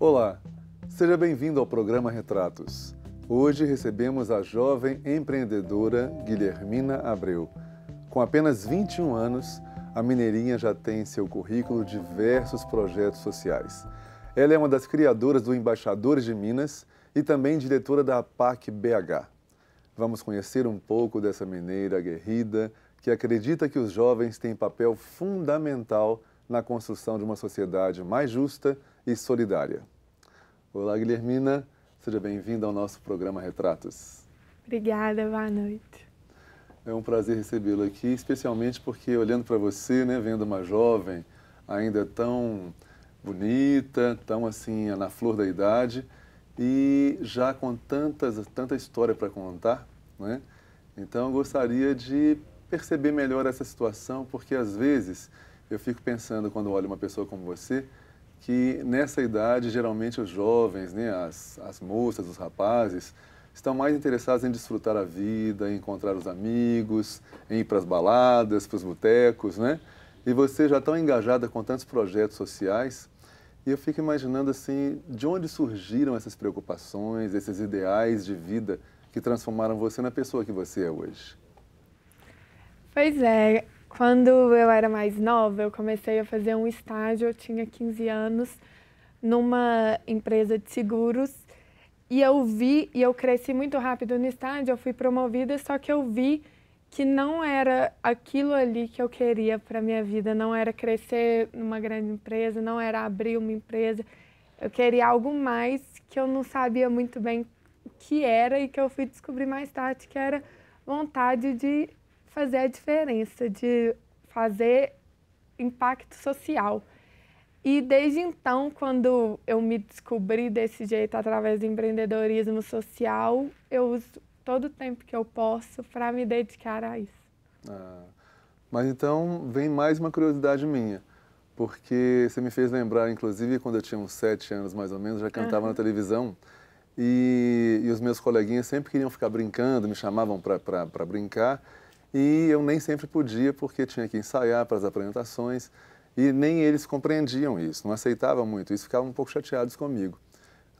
Olá, seja bem-vindo ao programa Retratos. Hoje recebemos a jovem empreendedora Guilhermina Abreu. Com apenas 21 anos, a mineirinha já tem em seu currículo diversos projetos sociais. Ela é uma das criadoras do Embaixadores de Minas e também diretora da APAC BH. Vamos conhecer um pouco dessa mineira aguerrida que acredita que os jovens têm papel fundamental na construção de uma sociedade mais justa e solidária. Olá, Guilhermina. Seja bem-vinda ao nosso programa Retratos. Obrigada, boa noite. É um prazer recebê-lo aqui, especialmente porque, olhando para você, né, vendo uma jovem ainda tão bonita, tão assim, na flor da idade, e já com tanta história para contar, né? Então, eu gostaria de perceber melhor essa situação, porque às vezes eu fico pensando, quando olho uma pessoa como você, que nessa idade, geralmente os jovens, né, as moças, os rapazes, estão mais interessados em desfrutar a vida, em encontrar os amigos, em ir para as baladas, para os botecos, né? E você já tão engajada com tantos projetos sociais, e eu fico imaginando assim, de onde surgiram essas preocupações, esses ideais de vida que transformaram você na pessoa que você é hoje? Pois é, quando eu era mais nova, eu comecei a fazer um estágio, eu tinha 15 anos, numa empresa de seguros, e eu cresci muito rápido no estágio, eu fui promovida, só que eu vi que não era aquilo ali que eu queria para minha vida, não era crescer numa grande empresa, não era abrir uma empresa, eu queria algo mais que eu não sabia muito bem o que era e que eu fui descobrir mais tarde, que era vontade de fazer a diferença, de fazer impacto social. E desde então, quando eu me descobri desse jeito através do empreendedorismo social, eu uso todo o tempo que eu posso para me dedicar a isso. Mas então vem mais uma curiosidade minha, porque você me fez lembrar, inclusive, quando eu tinha uns 7 anos mais ou menos, já cantava na televisão, e os meus coleguinhas sempre queriam ficar brincando, me chamavam para brincar, e eu nem sempre podia, porque tinha que ensaiar para as apresentações, e nem eles compreendiam isso, não aceitavam muito isso, ficavam um pouco chateados comigo.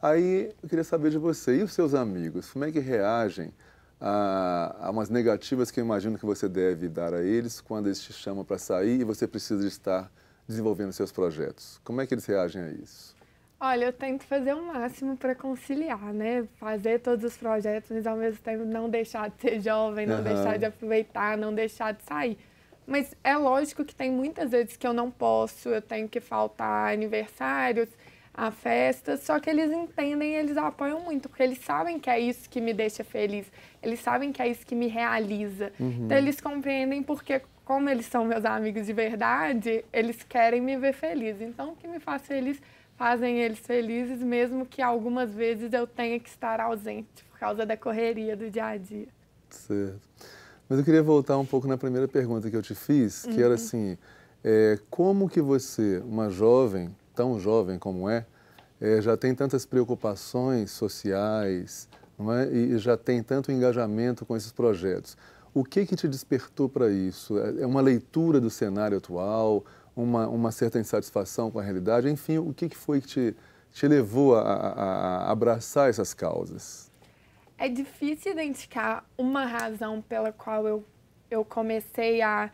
Aí eu queria saber de você, e os seus amigos, como é que reagem a umas negativas que eu imagino que você deve dar a eles quando eles te chamam para sair e você precisa estar desenvolvendo seus projetos? Como é que eles reagem a isso? Olha, eu tento fazer o máximo para conciliar, né? Fazer todos os projetos, mas ao mesmo tempo não deixar de ser jovem, não deixar de aproveitar, não deixar de sair. Mas é lógico que tem muitas vezes que eu não posso, eu tenho que faltar a aniversários, a festas, só que eles entendem, eles apoiam muito, porque eles sabem que é isso que me deixa feliz, eles sabem que é isso que me realiza. Então eles compreendem porque, como eles são meus amigos de verdade, eles querem me ver feliz. Então o que me faz feliz fazem eles felizes, mesmo que algumas vezes eu tenha que estar ausente por causa da correria do dia a dia. Certo. Mas eu queria voltar um pouco na primeira pergunta que eu te fiz, que era assim, como que você, uma jovem, tão jovem como já tem tantas preocupações sociais, não é? E já tem tanto engajamento com esses projetos. O que te despertou para isso? É uma leitura do cenário atual, uma certa insatisfação com a realidade? Enfim, o que foi que te levou a abraçar essas causas? É difícil identificar uma razão pela qual eu comecei a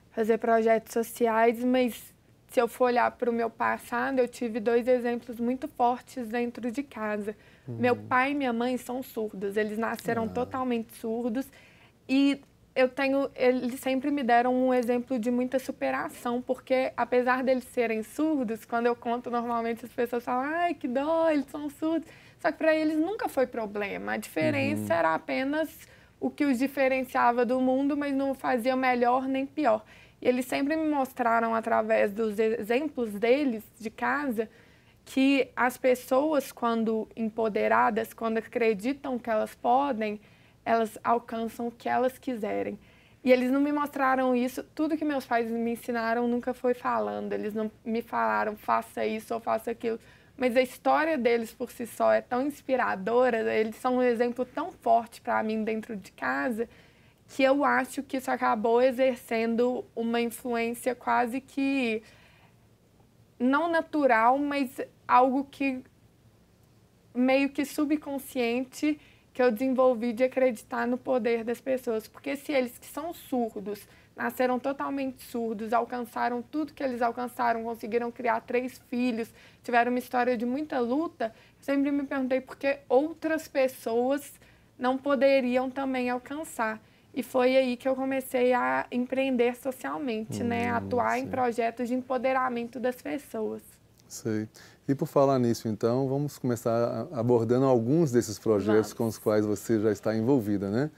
fazer projetos sociais, mas se eu for olhar para o meu passado, eu tive 2 exemplos muito fortes dentro de casa. Meu pai e minha mãe são surdos, eles nasceram totalmente surdos e eles sempre me deram um exemplo de muita superação, porque apesar deles serem surdos, quando eu conto normalmente as pessoas falam, ai, que dó, eles são surdos. Só que para eles nunca foi problema. A diferença era apenas o que os diferenciava do mundo, mas não fazia melhor nem pior. E eles sempre me mostraram, através dos exemplos deles de casa, que as pessoas, quando empoderadas, quando acreditam que elas podem, elas alcançam o que elas quiserem. E eles não me mostraram isso, tudo que meus pais me ensinaram nunca foi falando, eles não me falaram faça isso ou faça aquilo, mas a história deles por si só é tão inspiradora, eles são um exemplo tão forte para mim dentro de casa, que eu acho que isso acabou exercendo uma influência quase que não natural, mas algo que meio que subconsciente que eu desenvolvi de acreditar no poder das pessoas. Porque se eles que são surdos, nasceram totalmente surdos, alcançaram tudo que eles alcançaram, conseguiram criar 3 filhos, tiveram uma história de muita luta, sempre me perguntei por que outras pessoas não poderiam também alcançar. E foi aí que eu comecei a empreender socialmente, né? Atuar em projetos de empoderamento das pessoas. Sei. E por falar nisso, então, vamos começar abordando alguns desses projetos com os quais você já está envolvida, né?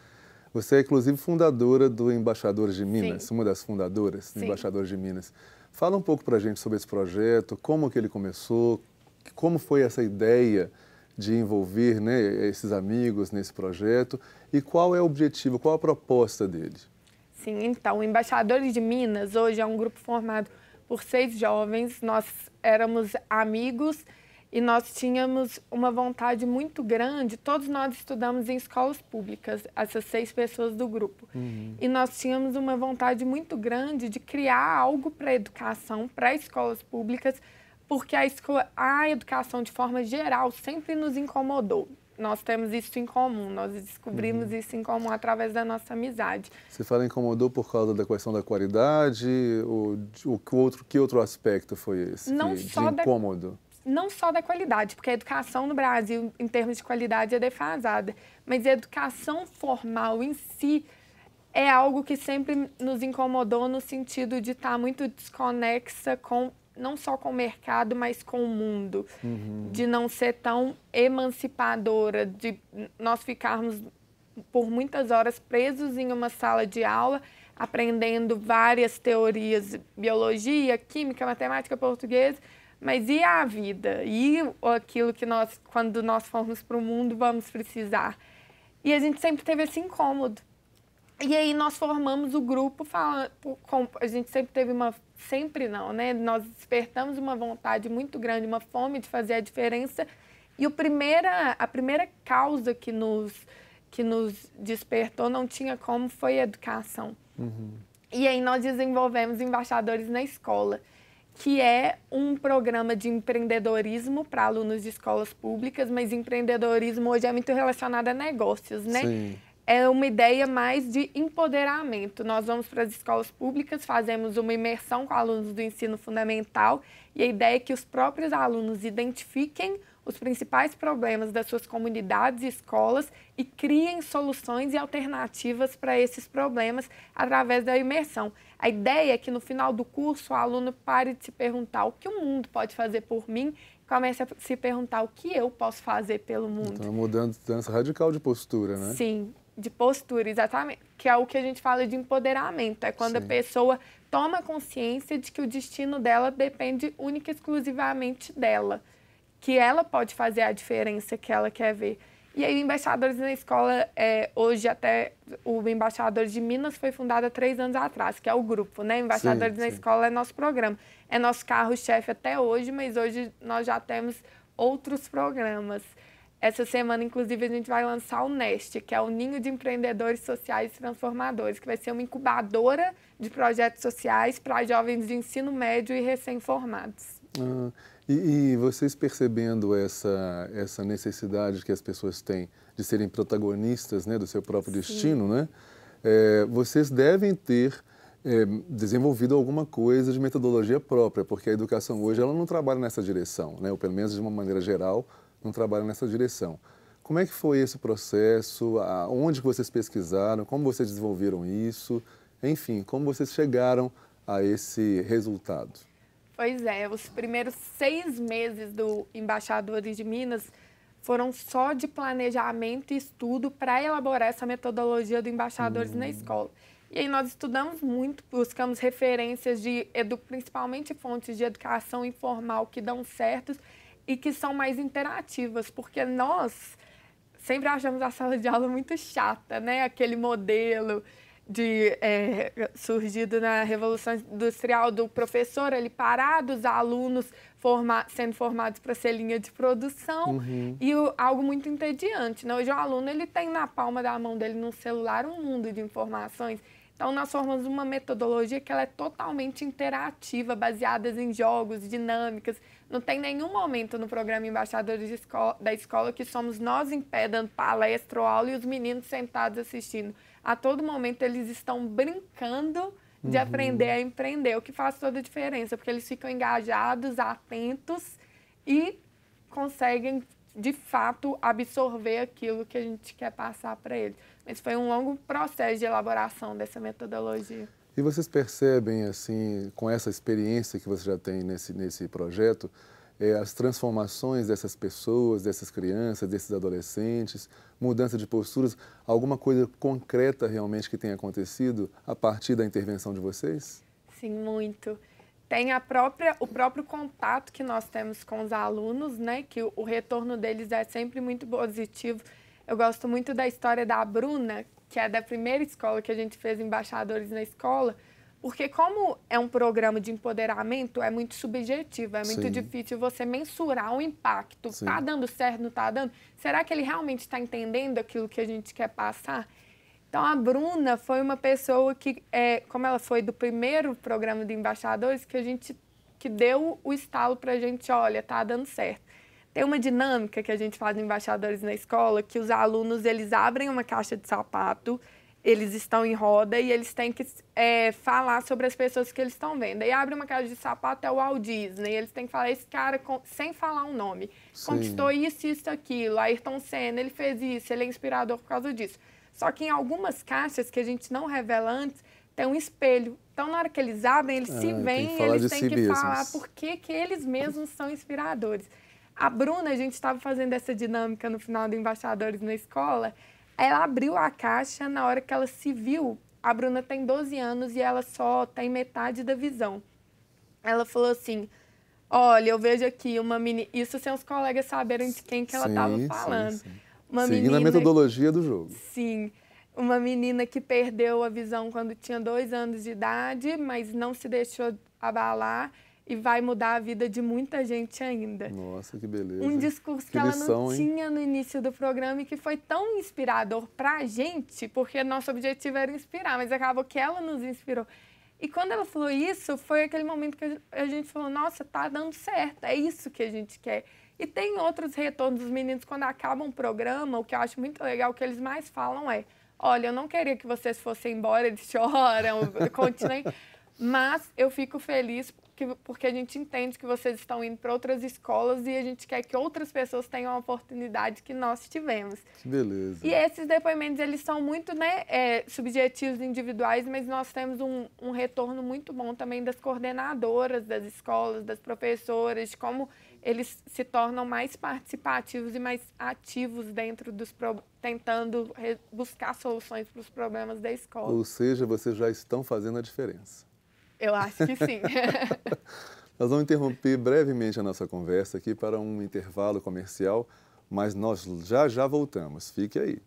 Você é, inclusive, fundadora do Embaixadores de Minas, Sim. uma das fundadoras do Sim. Embaixadores de Minas. Fala um pouco para a gente sobre esse projeto, como que ele começou, como foi essa ideia de envolver, né, esses amigos nesse projeto e qual é o objetivo, qual a proposta dele? Sim, então, o Embaixadores de Minas hoje é um grupo formado por 6 jovens. Nós éramos amigos e nós tínhamos uma vontade muito grande. Todos nós estudamos em escolas públicas, essas 6 pessoas do grupo. E nós tínhamos uma vontade muito grande de criar algo para a educação, para escolas públicas, porque a educação, de forma geral, sempre nos incomodou. Nós temos isso em comum, nós descobrimos isso em comum através da nossa amizade. Você fala incomodou por causa da questão da qualidade, ou que outro aspecto foi esse de incômodo? Não só da qualidade, porque a educação no Brasil, em termos de qualidade, é defasada, mas a educação formal em si é algo que sempre nos incomodou no sentido de estar muito desconexa com não só com o mercado, mas com o mundo, de não ser tão emancipadora, de nós ficarmos por muitas horas presos em uma sala de aula, aprendendo várias teorias, biologia, química, matemática, português, mas e a vida? E aquilo que nós, quando nós formos para o mundo, vamos precisar? E a gente sempre teve esse incômodo. E aí nós formamos o grupo, a gente sempre teve sempre não, né? Nós despertamos uma vontade muito grande, uma fome de fazer a diferença. E a primeira causa que nos despertou, não tinha como, foi a educação. E aí nós desenvolvemos Embaixadores na Escola, que é um programa de empreendedorismo para alunos de escolas públicas, mas empreendedorismo hoje é muito relacionado a negócios, né? Sim. É uma ideia mais de empoderamento. Nós vamos para as escolas públicas, fazemos uma imersão com alunos do ensino fundamental e a ideia é que os próprios alunos identifiquem os principais problemas das suas comunidades e escolas e criem soluções e alternativas para esses problemas através da imersão. A ideia é que no final do curso o aluno pare de se perguntar o que o mundo pode fazer por mim e comece a se perguntar o que eu posso fazer pelo mundo. Então, mudança radical de postura, né? Sim, de postura, exatamente. Que é o que a gente fala de empoderamento. É quando a pessoa toma consciência de que o destino dela depende única e exclusivamente dela. Que ela pode fazer a diferença que ela quer ver. E aí, o Embaixadores na Escola, hoje até o Embaixadores de Minas foi fundado há 3 anos atrás, que é o grupo, né? Embaixadores na Escola é nosso programa. É nosso carro-chefe até hoje, mas hoje nós já temos outros programas. Essa semana, inclusive, a gente vai lançar o NEST, que é o Ninho de Empreendedores Sociais e Transformadores, que vai ser uma incubadora de projetos sociais para jovens de ensino médio e recém-formados. E vocês percebendo essa necessidade que as pessoas têm de serem protagonistas, né, do seu próprio destino, né? Vocês devem ter desenvolvido alguma coisa de metodologia própria, porque a educação hoje ela não trabalha nessa direção, né? Ou pelo menos de uma maneira geral, não trabalha nessa direção. Como é que foi esse processo? Onde vocês pesquisaram? Como vocês desenvolveram isso? Enfim, como vocês chegaram a esse resultado? Pois é, os primeiros 6 meses do Embaixadores de Minas foram só de planejamento e estudo para elaborar essa metodologia do Embaixadores na Escola. E aí nós estudamos muito, buscamos referências principalmente fontes de educação informal que dão certo e que são mais interativas, porque nós sempre achamos a sala de aula muito chata, né? Aquele modelo surgido na Revolução Industrial do professor ali parado, os alunos sendo formados para ser linha de produção e algo muito entediante, né? Hoje o aluno ele tem na palma da mão dele no celular um mundo de informações. Então, nós formamos uma metodologia que ela é totalmente interativa, baseada em jogos, dinâmicas. Não tem nenhum momento no programa Embaixadores da Escola que somos nós em pé dando palestra ou aula e os meninos sentados assistindo. A todo momento eles estão brincando de aprender a empreender, o que faz toda a diferença, porque eles ficam engajados, atentos e conseguem, de fato, absorver aquilo que a gente quer passar para eles. Mas foi um longo processo de elaboração dessa metodologia. E vocês percebem, assim, com essa experiência que você já tem nesse projeto, as transformações dessas pessoas, dessas crianças, desses adolescentes, mudança de posturas, alguma coisa concreta realmente que tenha acontecido a partir da intervenção de vocês? Sim, muito. Tem o próprio contato que nós temos com os alunos, né? Que o retorno deles é sempre muito positivo. Eu gosto muito da história da Bruna, que é da primeira escola que a gente fez Embaixadores na Escola, porque como é um programa de empoderamento, é muito subjetivo, é muito difícil você mensurar o impacto. Está dando certo, não está dando? Será que ele realmente está entendendo aquilo que a gente quer passar? Então, a Bruna foi uma pessoa que, como ela foi do primeiro programa de embaixadores, que deu o estalo para a gente, olha, tá dando certo. Tem uma dinâmica que a gente faz no Embaixadores na Escola, que os alunos, eles abrem uma caixa de sapato, eles estão em roda e eles têm que falar sobre as pessoas que eles estão vendo. Aí abre uma caixa de sapato, é o Walt Disney, eles têm que falar, esse cara, sem falar um nome, conquistou isso, isso, aquilo, Ayrton Senna, ele fez isso, ele é inspirador por causa disso. Só que em algumas caixas que a gente não revela antes, tem um espelho. Então, na hora que eles abrem, eles se veem, eles têm que falar por que eles mesmos são inspiradores. A Bruna, a gente estava fazendo essa dinâmica no final do Embaixadores na Escola, ela abriu a caixa, na hora que ela se viu, a Bruna tem 12 anos e ela só tem metade da visão. Ela falou assim, olha, eu vejo aqui uma menina... Isso sem os colegas saberem de quem que ela estava falando. Seguindo a metodologia do jogo. Sim. Uma menina que perdeu a visão quando tinha 2 anos de idade, mas não se deixou abalar e vai mudar a vida de muita gente ainda. Nossa, que beleza. Um discurso que ela não tinha no início do programa e que foi tão inspirador para a gente, porque nosso objetivo era inspirar, mas acabou que ela nos inspirou. E quando ela falou isso, foi aquele momento que a gente falou, nossa, tá dando certo, é isso que a gente quer. E tem outros retornos dos meninos, quando acabam o programa, o que eu acho muito legal, o que eles mais falam é, olha, eu não queria que vocês fossem embora, eles choram, continuem, mas eu fico feliz porque a gente entende que vocês estão indo para outras escolas e a gente quer que outras pessoas tenham a oportunidade que nós tivemos. Que beleza. E esses depoimentos, eles são muito subjetivos, individuais, mas nós temos um retorno muito bom também das coordenadoras das escolas, das professoras, de como eles se tornam mais participativos e mais ativos dentro tentando buscar soluções para os problemas da escola. Ou seja, vocês já estão fazendo a diferença. Eu acho que sim. Nós vamos interromper brevemente a nossa conversa aqui para um intervalo comercial, mas nós já voltamos. Fique aí.